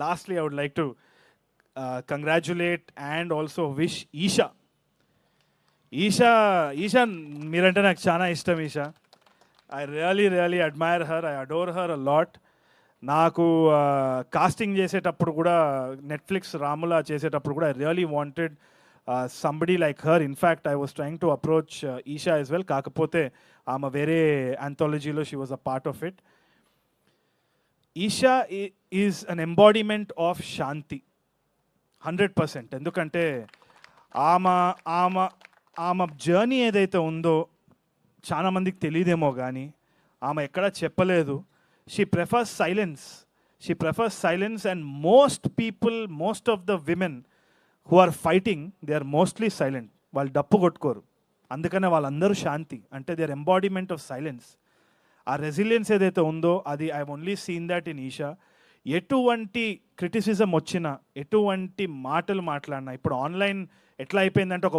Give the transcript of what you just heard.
lastly, I would like to congratulate and also wish Isha. Isha మీరంటే నాకు చాలా ఇష్టం. Esha, I really admire her, I adore her a lot. నాకు casting చేసేటప్పుడు కూడా, నెట్ఫ్లిక్స్ రాములా చేసేటప్పుడు కూడా I really wanted somebody like her. In fact I was trying to approach Esha as well. కాకపోతే ఆమె వేరే ఆంథాలజీలో she was a part of it. Esha is an embodiment of Shanti 100%. ఎందుకంటే ఆమె ఆమె ఆమె జర్నీ ఏదైతే ఉందో చాలామందికి తెలియదేమో కానీ ఆమె ఎక్కడా చెప్పలేదు. She prefers silence and most people, most of the women who are fighting, they are mostly silent. వాళ్ళు డప్పు కొట్టుకోరు, అందుకనే వాళ్ళందరూ శాంతి. అంటే they are embodiment of silence. ఆ రెసిలియన్స్ ఏదైతే ఉందో అది I only seen that in Isha. ఎటువంటి క్రిటిసిజం వచ్చినా, ఎటువంటి మాటలు మాట్లాడినా, ఇప్పుడు ఆన్లైన్ ఎట్లా అయిపోయిందంటే ఒక